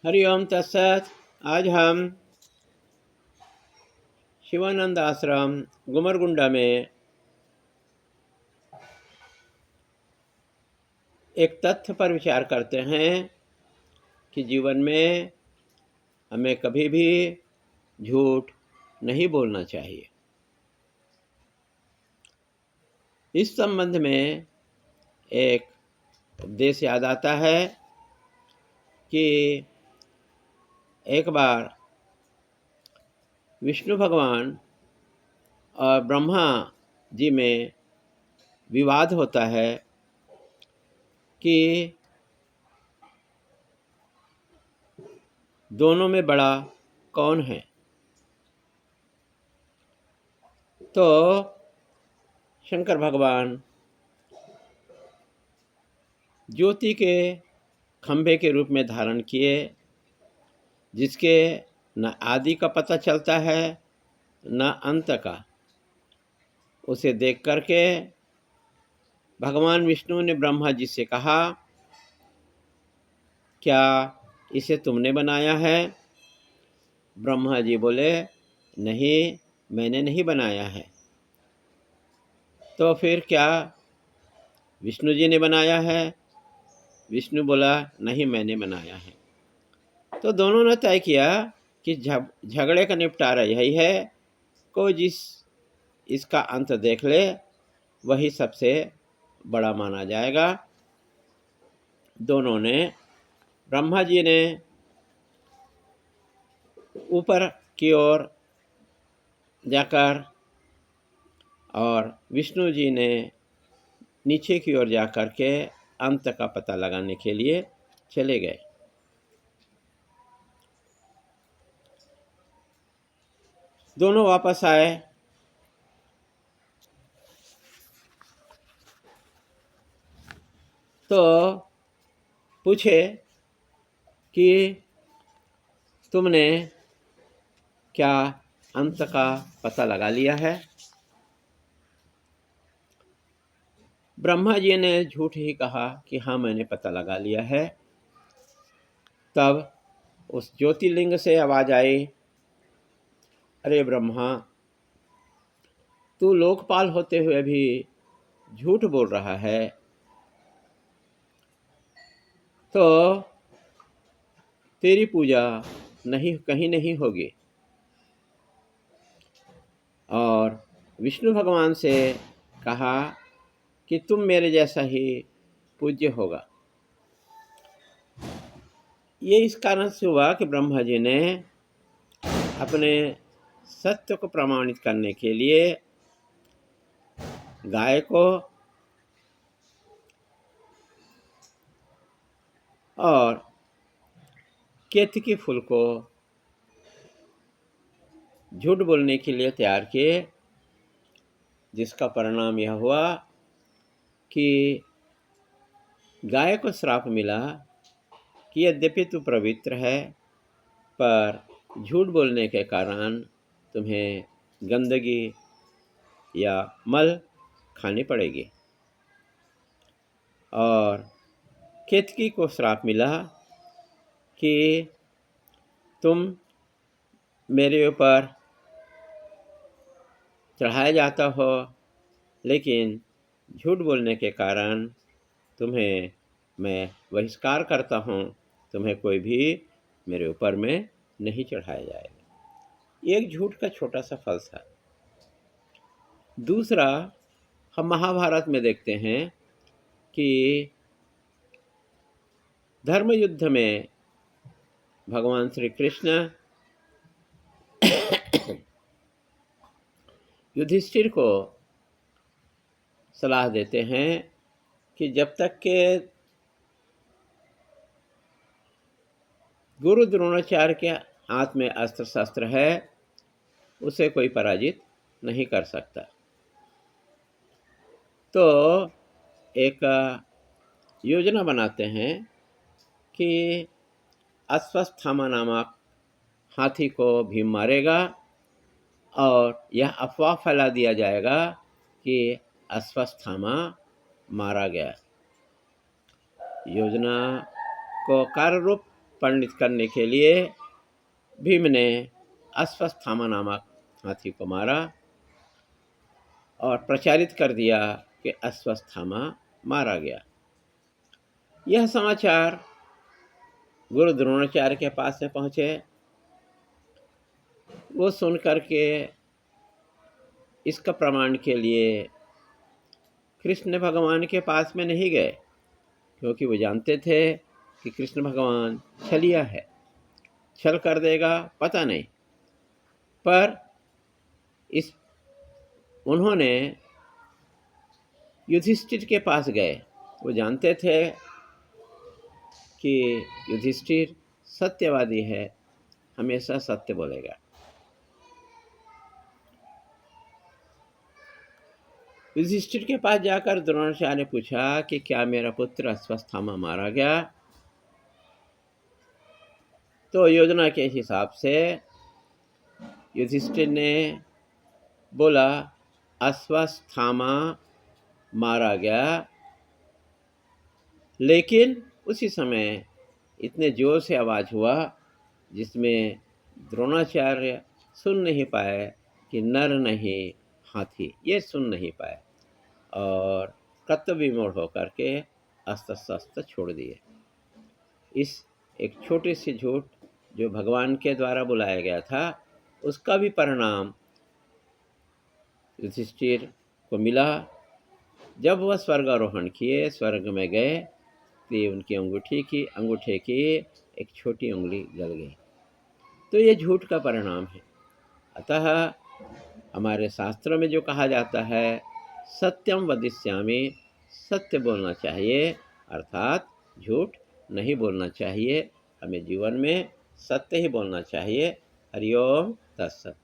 हरिओम तत्सत। आज हम शिवानंद आश्रम गुमरगुंडा में एक तथ्य पर विचार करते हैं कि जीवन में हमें कभी भी झूठ नहीं बोलना चाहिए। इस संबंध में एक उपदेश याद आता है कि एक बार विष्णु भगवान और ब्रह्मा जी में विवाद होता है कि दोनों में बड़ा कौन है। तो शंकर भगवान ज्योति के खंभे के रूप में धारण किए, जिसके न आदि का पता चलता है न अंत का। उसे देख करके भगवान विष्णु ने ब्रह्मा जी से कहा, क्या इसे तुमने बनाया है? ब्रह्मा जी बोले, नहीं, मैंने नहीं बनाया है। तो फिर क्या विष्णु जी ने बनाया है? विष्णु बोला, नहीं, मैंने बनाया है। तो दोनों ने तय किया कि झगड़े का निपटारा यही है, कोई जिस इसका अंत देख ले वही सबसे बड़ा माना जाएगा। दोनों ने, ब्रह्मा जी ने ऊपर की ओर जाकर और विष्णु जी ने नीचे की ओर जाकर के अंत का पता लगाने के लिए चले गए। दोनों वापस आए तो पूछे कि तुमने क्या अंत का पता लगा लिया है? ब्रह्मा जी ने झूठ ही कहा कि हाँ, मैंने पता लगा लिया है। तब उस ज्योतिर्लिंग से आवाज आई, अरे ब्रह्मा, तू लोकपाल होते हुए भी झूठ बोल रहा है, तो तेरी पूजा नहीं कहीं नहीं होगी। और विष्णु भगवान से कहा कि तुम मेरे जैसा ही पूज्य होगा। ये इस कारण से हुआ कि ब्रह्मा जी ने अपने सत्य को प्रमाणित करने के लिए गाय को और केतकी फूल को झूठ बोलने के लिए तैयार किए, जिसका परिणाम यह हुआ कि गाय को श्राप मिला कि यद्यपि तू पवित्र है, पर झूठ बोलने के कारण तुम्हें गंदगी या मल खानी पड़ेगी। और केतकी को श्राप मिला कि तुम मेरे ऊपर चढ़ाया जाता हो, लेकिन झूठ बोलने के कारण तुम्हें मैं बहिष्कार करता हूँ, तुम्हें कोई भी मेरे ऊपर में नहीं चढ़ाया जाएगा। एक झूठ का छोटा सा फल था। दूसरा, हम महाभारत में देखते हैं कि धर्म युद्ध में भगवान श्री कृष्ण युधिष्ठिर को सलाह देते हैं कि जब तक के गुरु द्रोणाचार्य के हाथ में अस्त्र शस्त्र है, उसे कोई पराजित नहीं कर सकता। तो एक योजना बनाते हैं कि अश्वत्थामा नामक हाथी को भीम मारेगा और यह अफवाह फैला दिया जाएगा कि अश्वत्थामा मारा गया। योजना को कार्य रूप परिणित करने के लिए भीम ने अश्वत्थामा नामक हाथी को मारा और प्रचारित कर दिया कि अश्वत्थामा मारा गया। यह समाचार गुरु द्रोणाचार्य के पास में पहुँचे। वो सुन कर के इसका प्रमाण के लिए कृष्ण भगवान के पास में नहीं गए, क्योंकि वो जानते थे कि कृष्ण भगवान छलिया है, छल कर देगा पता नहीं। पर उन्होंने युधिष्ठिर के पास गए। वो जानते थे कि युधिष्ठिर सत्यवादी है, हमेशा सत्य बोलेगा। युधिष्ठिर के पास जाकर द्रोणाचार्य ने पूछा कि क्या मेरा पुत्र अश्वत्थामा मारा गया? तो योजना के हिसाब से युधिष्ठिर ने बोला अश्वत्थामा मारा गया, लेकिन उसी समय इतने जोर से आवाज़ हुआ जिसमें द्रोणाचार्य सुन नहीं पाए कि नर नहीं हाथी, ये सुन नहीं पाए और कर्तव्य मोड़ होकर के अस्त्र शस्त्र छोड़ दिए। इस एक छोटे से झूठ जो भगवान के द्वारा बुलाया गया था, उसका भी परिणाम युधिष्ठिर को मिला। जब वह स्वर्गारोहण किए, स्वर्ग में गए, तो उनकी अंगूठे की एक छोटी उंगली जल गई। तो ये झूठ का परिणाम है। अतः हमारे शास्त्रों में जो कहा जाता है सत्यम वदिष्यामि, सत्य बोलना चाहिए, अर्थात झूठ नहीं बोलना चाहिए। हमें जीवन में सत्य ही बोलना चाहिए। हरि ओम तत्सत।